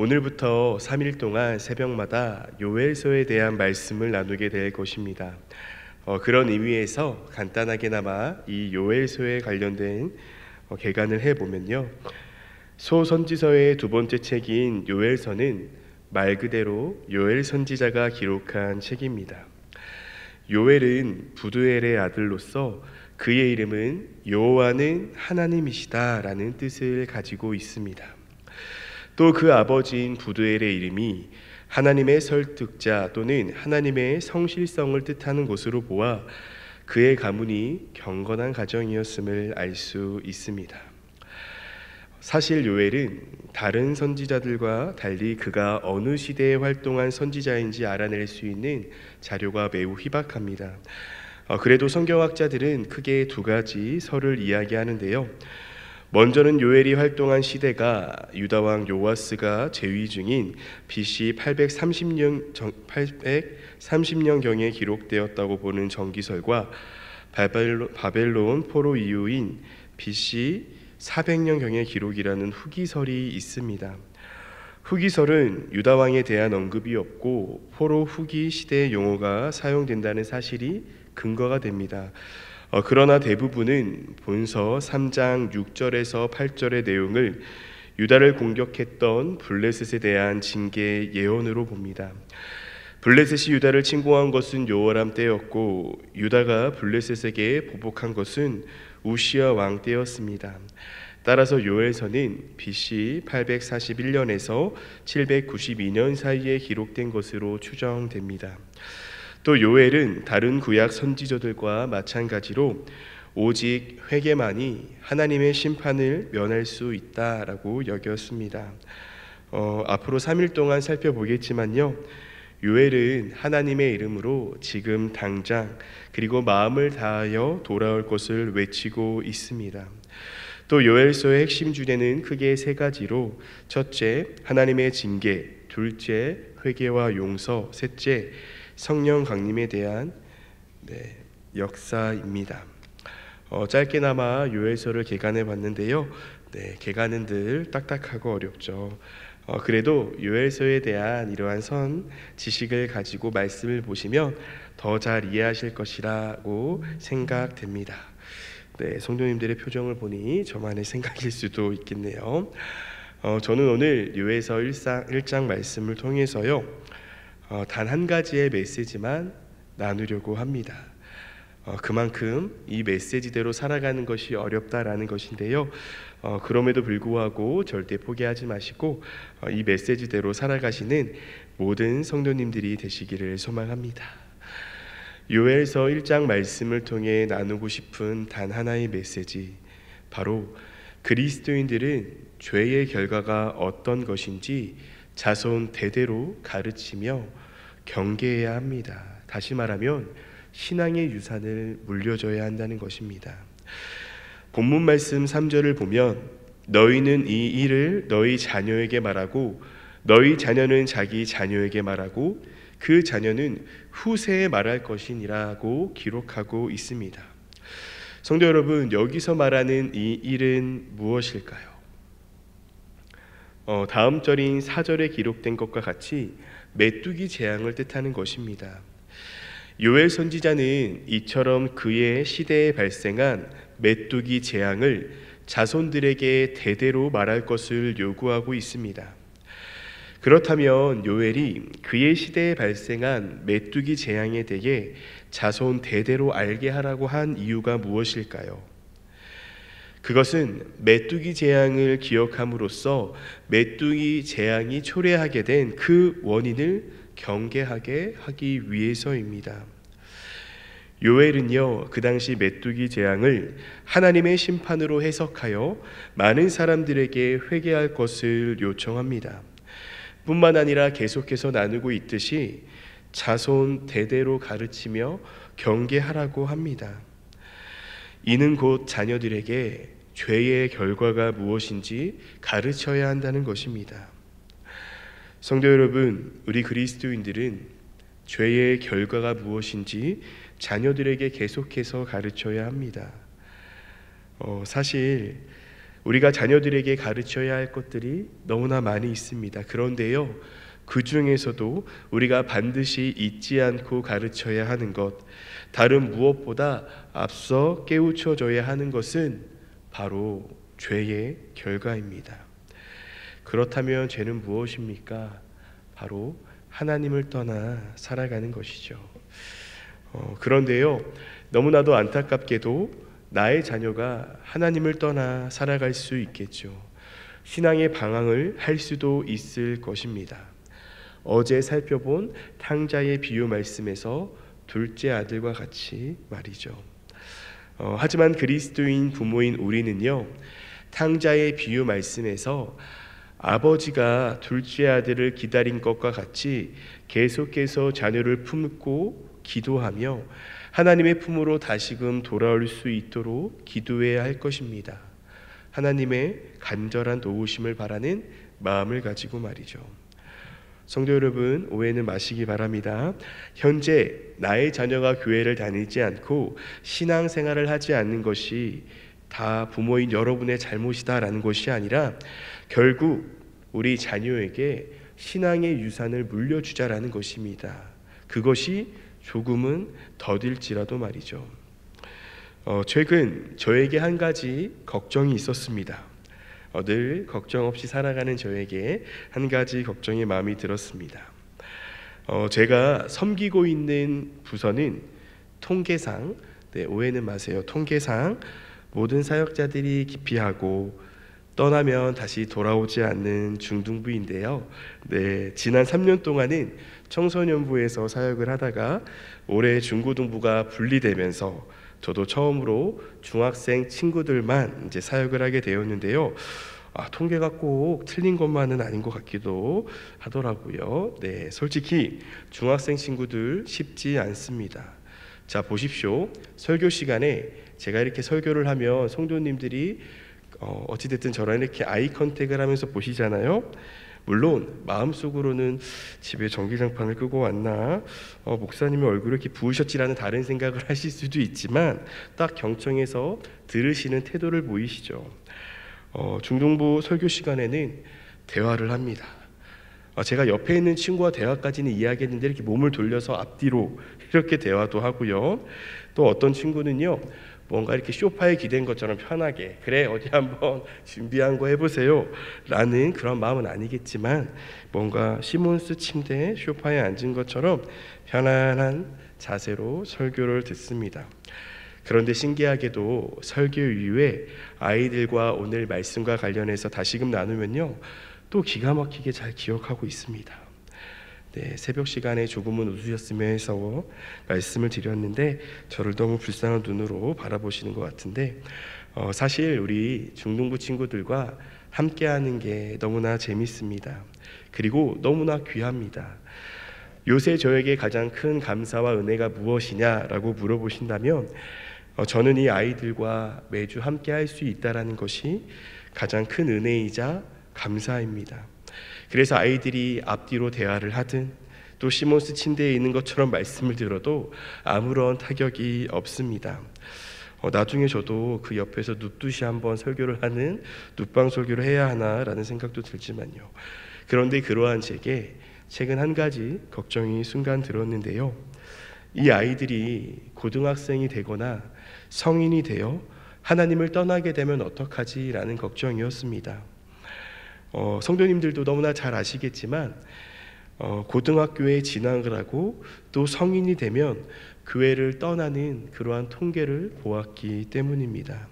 오늘부터 3일 동안 새벽마다 요엘서에 대한 말씀을 나누게 될 것입니다. 그런 의미에서 간단하게나마 이 요엘서에 관련된 개관을 해보면요. 소선지서의 두 번째 책인 요엘서는 말 그대로 요엘 선지자가 기록한 책입니다. 요엘은 부두엘의 아들로서 그의 이름은 여호와는 하나님이시다 라는 뜻을 가지고 있습니다. 또 그 아버지인 부두엘의 이름이 하나님의 설득자 또는 하나님의 성실성을 뜻하는 것으로 보아 그의 가문이 경건한 가정이었음을 알 수 있습니다. 사실 요엘은 다른 선지자들과 달리 그가 어느 시대에 활동한 선지자인지 알아낼 수 있는 자료가 매우 희박합니다. 그래도 성경학자들은 크게 두 가지 설을 이야기하는데요. 먼저는 요엘이 활동한 시대가 유다왕 요아스가 재위 중인 BC 830년경에 기록되었다고 보는 정기설과 바벨론 포로 이후인 BC 400년경의 기록이라는 후기설이 있습니다. 후기설은 유다왕에 대한 언급이 없고 포로 후기 시대의 용어가 사용된다는 사실이 근거가 됩니다. 그러나 대부분은 본서 3장 6절에서 8절의 내용을 유다를 공격했던 블레셋에 대한 징계 예언으로 봅니다. 블레셋이 유다를 침공한 것은 요호람 때였고 유다가 블레셋에게 보복한 것은 우시야 왕 때였습니다. 따라서 요엘서는 BC 841년에서 792년 사이에 기록된 것으로 추정됩니다. 또 요엘은 다른 구약 선지자들과 마찬가지로 오직 회개만이 하나님의 심판을 면할 수 있다라고 여겼습니다. 앞으로 3일 동안 살펴보겠지만요. 요엘은 하나님의 이름으로 지금 당장 그리고 마음을 다하여 돌아올 것을 외치고 있습니다. 또 요엘서의 핵심 주제는 크게 세 가지로 첫째, 하나님의 징계, 둘째, 회개와 용서, 셋째, 성령 강림에 대한 역사입니다. 짧게나마 요엘서를 개관해 봤는데요. 개관은 늘 딱딱하고 어렵죠. 그래도 요엘서에 대한 이러한 지식을 가지고 말씀을 보시면 더 잘 이해하실 것이라고 생각됩니다. 성도님들의 표정을 보니 저만의 생각일 수도 있겠네요. 저는 오늘 요엘서 1장 말씀을 통해서요. 단 한 가지의 메시지만 나누려고 합니다. 그만큼 이 메시지대로 살아가는 것이 어렵다라는 것인데요. 그럼에도 불구하고 절대 포기하지 마시고 이 메시지대로 살아가시는 모든 성도님들이 되시기를 소망합니다. 요엘서 1장 말씀을 통해 나누고 싶은 단 하나의 메시지, 바로 그리스도인들은 죄의 결과가 어떤 것인지 자손 대대로 가르치며 경계해야 합니다. 다시 말하면 신앙의 유산을 물려줘야 한다는 것입니다. 본문 말씀 3절을 보면 너희는 이 일을 너희 자녀에게 말하고 너희 자녀는 자기 자녀에게 말하고 그 자녀는 후세에 말할 것이니라고 기록하고 있습니다. 성도 여러분, 여기서 말하는 이 일은 무엇일까요? 다음 절인 4절에 기록된 것과 같이 메뚜기 재앙을 뜻하는 것입니다. 요엘 선지자는 이처럼 그의 시대에 발생한 메뚜기 재앙을 자손들에게 대대로 말할 것을 요구하고 있습니다. 그렇다면 요엘이 그의 시대에 발생한 메뚜기 재앙에 대해 자손 대대로 알게 하라고 한 이유가 무엇일까요? 그것은 메뚜기 재앙을 기억함으로써 메뚜기 재앙이 초래하게 된 그 원인을 경계하게 하기 위해서입니다. 요엘은요, 그 당시 메뚜기 재앙을 하나님의 심판으로 해석하여 많은 사람들에게 회개할 것을 요청합니다. 뿐만 아니라 계속해서 나누고 있듯이 자손 대대로 가르치며 경계하라고 합니다. 이는 곧 자녀들에게 죄의 결과가 무엇인지 가르쳐야 한다는 것입니다. 성도 여러분, 우리 그리스도인들은 죄의 결과가 무엇인지 자녀들에게 계속해서 가르쳐야 합니다. 사실 우리가 자녀들에게 가르쳐야 할 것들이 너무나 많이 있습니다. 그런데요, 그 중에서도 우리가 반드시 잊지 않고 가르쳐야 하는 것, 다른 무엇보다 앞서 깨우쳐줘야 하는 것은 바로 죄의 결과입니다. 그렇다면 죄는 무엇입니까? 바로 하나님을 떠나 살아가는 것이죠. 그런데요, 너무나도 안타깝게도 나의 자녀가 하나님을 떠나 살아갈 수 있겠죠. 신앙의 방황을 할 수도 있을 것입니다. 어제 살펴본 탕자의 비유 말씀에서 둘째 아들과 같이 말이죠. 하지만 그리스도인 부모인 우리는요, 탕자의 비유 말씀에서 아버지가 둘째 아들을 기다린 것과 같이 계속해서 자녀를 품고 기도하며 하나님의 품으로 다시금 돌아올 수 있도록 기도해야 할 것입니다. 하나님의 간절한 도우심을 바라는 마음을 가지고 말이죠. 성도 여러분, 오해는 마시기 바랍니다. 현재 나의 자녀가 교회를 다니지 않고 신앙생활을 하지 않는 것이 다 부모인 여러분의 잘못이다라는 것이 아니라 결국 우리 자녀에게 신앙의 유산을 물려주자라는 것입니다. 그것이 조금은 더딜지라도 말이죠. 최근 저에게 한 가지 걱정이 있었습니다. 늘 걱정 없이 살아가는 저에게 한 가지 걱정의 마음이 들었습니다. 제가 섬기고 있는 부서는 통계상, 오해는 마세요. 통계상 모든 사역자들이 기피하고 떠나면 다시 돌아오지 않는 중등부인데요. 지난 3년 동안은 청소년부에서 사역을 하다가 올해 중고등부가 분리되면서 저도 처음으로 중학생 친구들만 이제 사역을 하게 되었는데요. 통계가 꼭 틀린 것만은 아닌 것 같기도 하더라고요. 솔직히 중학생 친구들 쉽지 않습니다. 자, 보십시오. 설교 시간에 제가 이렇게 설교를 하면 성도님들이 어찌됐든 저랑 이렇게 아이 컨택을 하면서 보시잖아요. 물론 마음속으로는 집에 전기장판을 끄고 왔나, 목사님의 얼굴을 이렇게 부으셨지라는 다른 생각을 하실 수도 있지만 딱 경청해서 들으시는 태도를 보이시죠. 중등부 설교 시간에는 대화를 합니다. 제가 옆에 있는 친구와 대화까지는 이해하겠는데 이렇게 몸을 돌려서 앞뒤로 이렇게 대화도 하고요. 또 어떤 친구는요, 뭔가 이렇게 소파에 기댄 것처럼 편하게, 그래 어디 한번 준비한 거 해보세요 라는 그런 마음은 아니겠지만 뭔가 시몬스 침대에 소파에 앉은 것처럼 편안한 자세로 설교를 듣습니다. 그런데 신기하게도 설교 이후에 아이들과 오늘 말씀과 관련해서 다시금 나누면요, 또 기가 막히게 잘 기억하고 있습니다. 새벽 시간에 조금은 웃으셨으면 해서 말씀을 드렸는데 저를 너무 불쌍한 눈으로 바라보시는 것 같은데, 사실 우리 중등부 친구들과 함께하는 게 너무나 재밌습니다. 그리고 너무나 귀합니다. 요새 저에게 가장 큰 감사와 은혜가 무엇이냐라고 물어보신다면 저는 이 아이들과 매주 함께할 수 있다는 것이 가장 큰 은혜이자 감사입니다. 그래서 아이들이 앞뒤로 대화를 하든 또 시몬스 침대에 있는 것처럼 말씀을 들어도 아무런 타격이 없습니다. 나중에 저도 그 옆에서 눕듯이 한번 설교를 하는 눕방 설교를 해야 하나라는 생각도 들지만요. 그런데 그러한 제게 최근 한 가지 걱정이 순간 들었는데요. 이 아이들이 고등학생이 되거나 성인이 되어 하나님을 떠나게 되면 어떡하지? 라는 걱정이었습니다. 성도님들도 너무나 잘 아시겠지만 고등학교에 진학을 하고 또 성인이 되면 교회를 떠나는 그러한 통계를 보았기 때문입니다.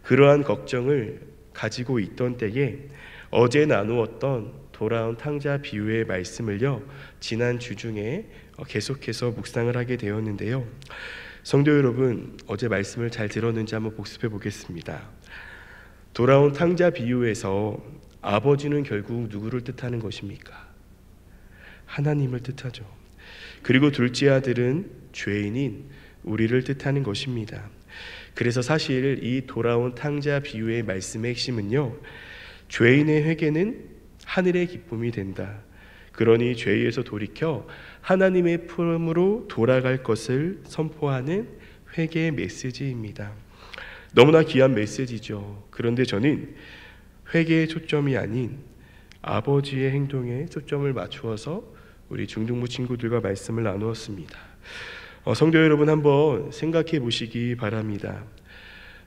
그러한 걱정을 가지고 있던 때에 어제 나누었던 돌아온 탕자 비유의 말씀을요, 지난 주 중에 계속해서 묵상을 하게 되었는데요. 성도 여러분, 어제 말씀을 잘 들었는지 한번 복습해 보겠습니다. 돌아온 탕자 비유에서 아버지는 결국 누구를 뜻하는 것입니까? 하나님을 뜻하죠. 그리고 둘째 아들은 죄인인 우리를 뜻하는 것입니다. 그래서 사실 이 돌아온 탕자 비유의 말씀의 핵심은요, 죄인의 회개는 하늘의 기쁨이 된다. 그러니 죄에서 돌이켜 하나님의 품으로 돌아갈 것을 선포하는 회개의 메시지입니다. 너무나 귀한 메시지죠. 그런데 저는 회개의 초점이 아닌 아버지의 행동에 초점을 맞추어서 우리 중등부 친구들과 말씀을 나누었습니다. 성도 여러분, 한번 생각해 보시기 바랍니다.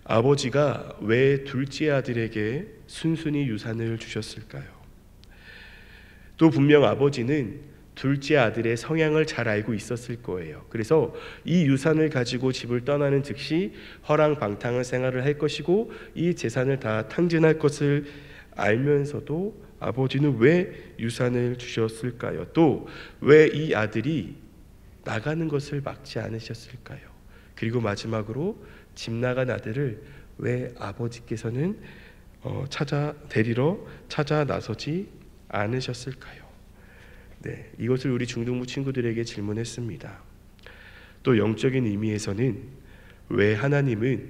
아버지가 왜 둘째 아들에게 순순히 유산을 주셨을까요? 또 분명 아버지는 둘째 아들의 성향을 잘 알고 있었을 거예요. 그래서 이 유산을 가지고 집을 떠나는 즉시 허랑방탕한 생활을 할 것이고 이 재산을 다 탕진할 것을 알면서도 아버지는 왜 유산을 주셨을까요? 또 왜 이 아들이 나가는 것을 막지 않으셨을까요? 그리고 마지막으로 집 나간 아들을 왜 아버지께서는 데리러 찾아 나서지 않으셨을까요? 네, 이것을 우리 중등부 친구들에게 질문했습니다. 또 영적인 의미에서는 왜 하나님은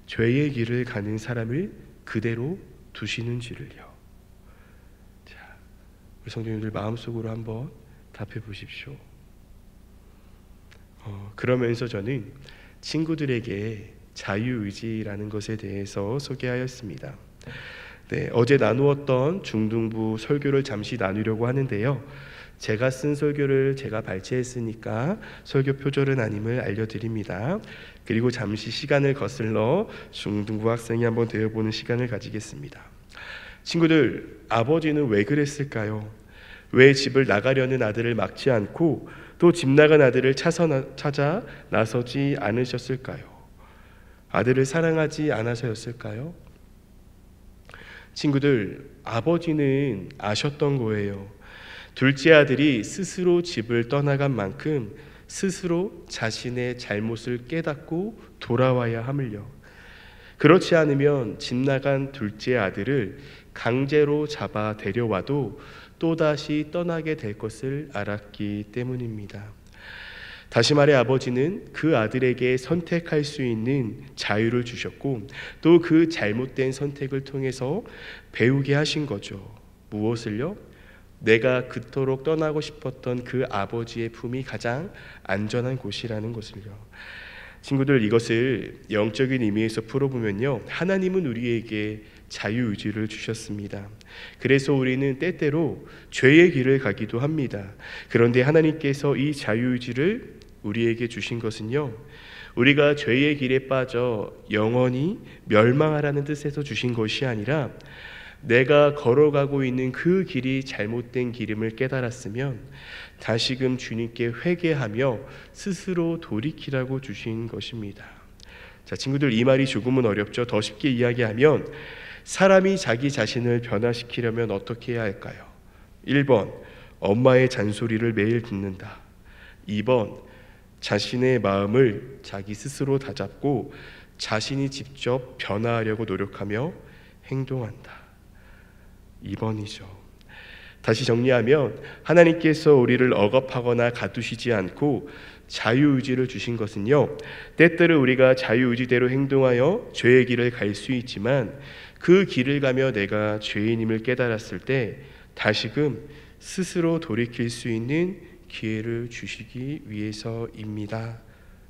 죄의 길을 가는 사람을 그대로 두시는지를요. 자, 우리 성도님들 마음속으로 한번 답해 보십시오. 그러면서 저는 친구들에게 자유의지라는 것에 대해서 소개하였습니다. 네, 어제 나누었던 중등부 설교를 잠시 나누려고 하는데요. 제가 쓴 설교를 제가 발췌했으니까 설교 표절은 아님을 알려드립니다. 그리고 잠시 시간을 거슬러 중등부 학생이 한번 되어보는 시간을 가지겠습니다. 친구들, 아버지는 왜 그랬을까요? 왜 집을 나가려는 아들을 막지 않고 또 집 나간 아들을 찾아 나서지 않으셨을까요? 아들을 사랑하지 않아서였을까요? 친구들, 아버지는 아셨던 거예요. 둘째 아들이 스스로 집을 떠나간 만큼 스스로 자신의 잘못을 깨닫고 돌아와야 함을요. 그렇지 않으면 집 나간 둘째 아들을 강제로 잡아 데려와도 또다시 떠나게 될 것을 알았기 때문입니다. 다시 말해 아버지는 그 아들에게 선택할 수 있는 자유를 주셨고 또 그 잘못된 선택을 통해서 배우게 하신 거죠. 무엇을요? 내가 그토록 떠나고 싶었던 그 아버지의 품이 가장 안전한 곳이라는 것을요. 친구들, 이것을 영적인 의미에서 풀어보면요, 하나님은 우리에게 자유의지를 주셨습니다. 그래서 우리는 때때로 죄의 길을 가기도 합니다. 그런데 하나님께서 이 자유의지를 우리에게 주신 것은요, 우리가 죄의 길에 빠져 영원히 멸망하라는 뜻에서 주신 것이 아니라 내가 걸어가고 있는 그 길이 잘못된 길임을 깨달았으면 다시금 주님께 회개하며 스스로 돌이키라고 주신 것입니다. 자, 친구들, 이 말이 조금은 어렵죠. 더 쉽게 이야기하면 사람이 자기 자신을 변화시키려면 어떻게 해야 할까요? 1번, 엄마의 잔소리를 매일 듣는다. 2번, 자신의 마음을 자기 스스로 다잡고 자신이 직접 변화하려고 노력하며 행동한다. 2번이죠. 다시 정리하면 하나님께서 우리를 억압하거나 가두시지 않고 자유의지를 주신 것은요, 때때로 우리가 자유의지대로 행동하여 죄의 길을 갈 수 있지만 그 길을 가며 내가 죄인임을 깨달았을 때 다시금 스스로 돌이킬 수 있는 기회를 주시기 위해서입니다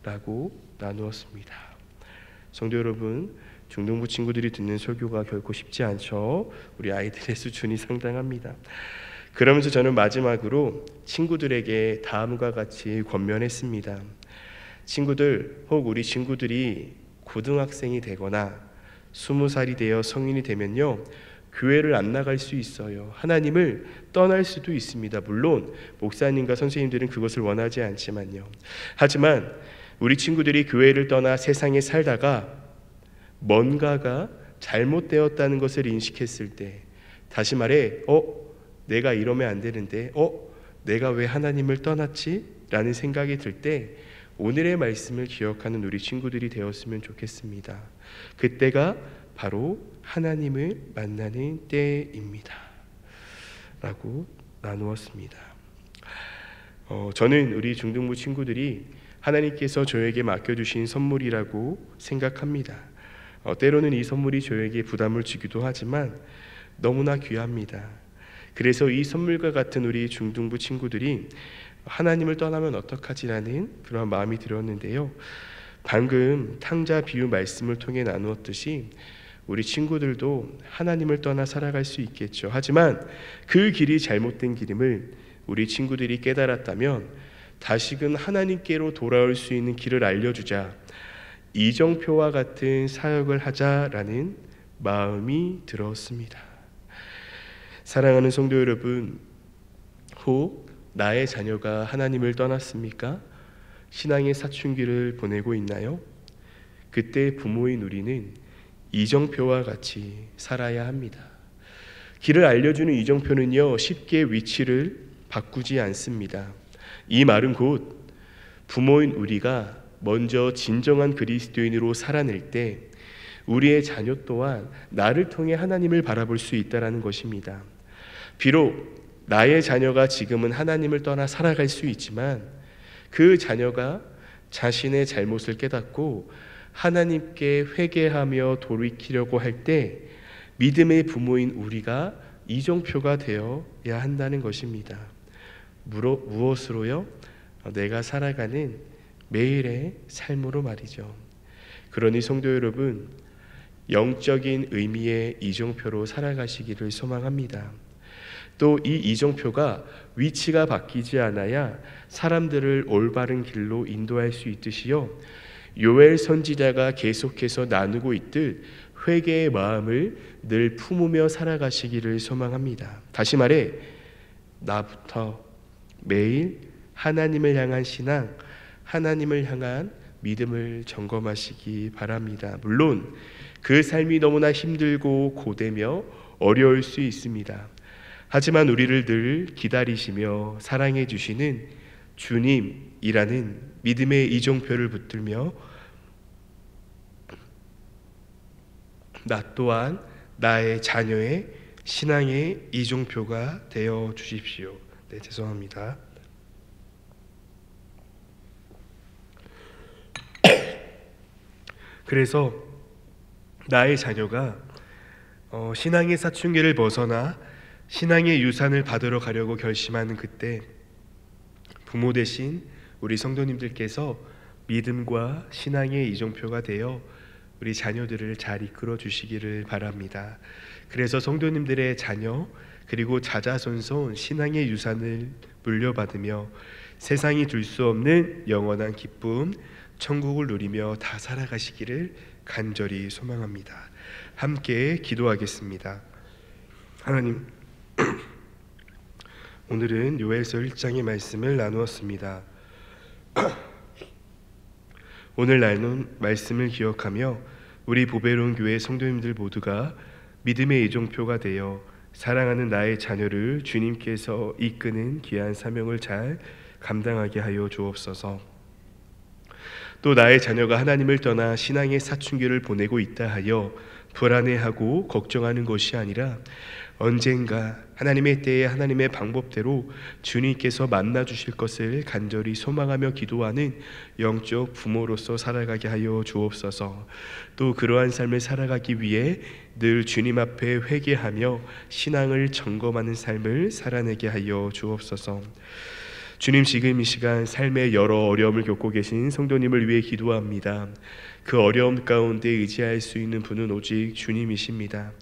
라고 나누었습니다. 성도 여러분, 중등부 친구들이 듣는 설교가 결코 쉽지 않죠. 우리 아이들의 수준이 상당합니다. 그러면서 저는 마지막으로 친구들에게 다음과 같이 권면했습니다. 친구들, 혹 우리 친구들이 고등학생이 되거나 20살이 되어 성인이 되면요, 교회를 안 나갈 수 있어요. 하나님을 떠날 수도 있습니다. 물론 목사님과 선생님들은 그것을 원하지 않지만요. 하지만 우리 친구들이 교회를 떠나 세상에 살다가 뭔가가 잘못되었다는 것을 인식했을 때, 다시 말해 내가 이러면 안 되는데 내가 왜 하나님을 떠났지? 라는 생각이 들 때 오늘의 말씀을 기억하는 우리 친구들이 되었으면 좋겠습니다. 그때가 바로 하나님을 만나는 때입니다 라고 나누었습니다. 저는 우리 중등부 친구들이 하나님께서 저에게 맡겨주신 선물이라고 생각합니다. 때로는 이 선물이 저에게 부담을 주기도 하지만 너무나 귀합니다. 그래서 이 선물과 같은 우리 중등부 친구들이 하나님을 떠나면 어떡하지라는 그런 마음이 들었는데요. 방금 탕자 비유 말씀을 통해 나누었듯이 우리 친구들도 하나님을 떠나 살아갈 수 있겠죠. 하지만 그 길이 잘못된 길임을 우리 친구들이 깨달았다면 다시금 하나님께로 돌아올 수 있는 길을 알려주자, 이정표와 같은 사역을 하자라는 마음이 들었습니다. 사랑하는 성도 여러분, 혹 나의 자녀가 하나님을 떠났습니까? 신앙의 사춘기를 보내고 있나요? 그때 부모인 우리는 이정표와 같이 살아야 합니다. 길을 알려주는 이정표는요, 쉽게 위치를 바꾸지 않습니다. 이 말은 곧 부모인 우리가 먼저 진정한 그리스도인으로 살아낼 때 우리의 자녀 또한 나를 통해 하나님을 바라볼 수 있다는 것입니다. 비록 나의 자녀가 지금은 하나님을 떠나 살아갈 수 있지만 그 자녀가 자신의 잘못을 깨닫고 하나님께 회개하며 돌이키려고 할 때 믿음의 부모인 우리가 이정표가 되어야 한다는 것입니다. 무엇으로요? 내가 살아가는 매일의 삶으로 말이죠. 그러니 성도 여러분, 영적인 의미의 이정표로 살아가시기를 소망합니다. 또 이 이정표가 위치가 바뀌지 않아야 사람들을 올바른 길로 인도할 수 있듯이요, 요엘 선지자가 계속해서 나누고 있듯 회개의 마음을 늘 품으며 살아가시기를 소망합니다. 다시 말해, 나부터 매일 하나님을 향한 신앙, 하나님을 향한 믿음을 점검하시기 바랍니다. 물론 그 삶이 너무나 힘들고 고되며 어려울 수 있습니다. 하지만 우리를 늘 기다리시며 사랑해 주시는 주님이라는 믿음의 이정표를 붙들며 나 또한 나의 자녀의 신앙의 이정표가 되어 주십시오. 네, 죄송합니다. 그래서 나의 자녀가 신앙의 사춘기를 벗어나 신앙의 유산을 받으러 가려고 결심하는 그때 부모 대신 우리 성도님들께서 믿음과 신앙의 이정표가 되어 우리 자녀들을 잘 이끌어 주시기를 바랍니다. 그래서 성도님들의 자녀 그리고 자자손손 신앙의 유산을 물려받으며 세상이 줄 수 없는 영원한 기쁨, 천국을 누리며 다 살아가시기를 간절히 소망합니다. 함께 기도하겠습니다. 하나님, 오늘은 요엘서 1장의 말씀을 나누었습니다. 오늘 나눈 말씀을 기억하며 우리 보배로운 교회 성도님들 모두가 믿음의 이정표가 되어 사랑하는 나의 자녀를 주님께서 이끄는 귀한 사명을 잘 감당하게 하여 주옵소서. 또 나의 자녀가 하나님을 떠나 신앙의 사춘기를 보내고 있다 하여 불안해하고 걱정하는 것이 아니라 언젠가 하나님의 때에 하나님의 방법대로 주님께서 만나 주실 것을 간절히 소망하며 기도하는 영적 부모로서 살아가게 하여 주옵소서. 또 그러한 삶을 살아가기 위해 늘 주님 앞에 회개하며 신앙을 점검하는 삶을 살아내게 하여 주옵소서. 주님, 지금 이 시간 삶의 여러 어려움을 겪고 계신 성도님을 위해 기도합니다. 그 어려움 가운데 의지할 수 있는 분은 오직 주님이십니다.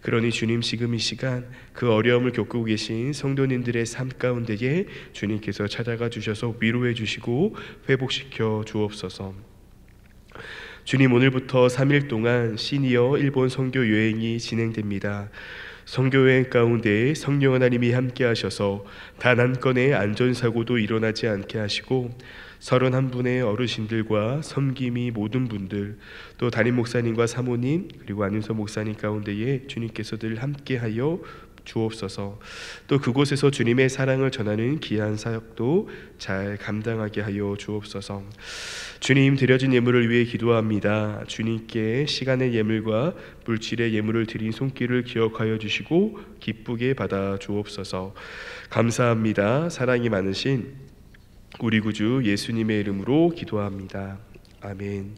그러니 주님, 지금 이 시간 그 어려움을 겪고 계신 성도님들의 삶 가운데에 주님께서 찾아가 주셔서 위로해 주시고 회복시켜 주옵소서. 주님, 오늘부터 3일 동안 시니어 일본 선교 여행이 진행됩니다. 선교여행 가운데 성령 하나님이 함께 하셔서 단 한 건의 안전사고도 일어나지 않게 하시고 31분의 어르신들과 섬김이 모든 분들, 또 담임 목사님과 사모님 그리고 안윤서 목사님 가운데에 주님께서 늘 함께하여 주옵소서. 또 그곳에서 주님의 사랑을 전하는 귀한 사역도 잘 감당하게 하여 주옵소서. 주님, 드려진 예물을 위해 기도합니다. 주님께 시간의 예물과 물질의 예물을 드린 손길을 기억하여 주시고 기쁘게 받아 주옵소서. 감사합니다. 사랑이 많으신 우리 구주 예수님의 이름으로 기도합니다. 아멘.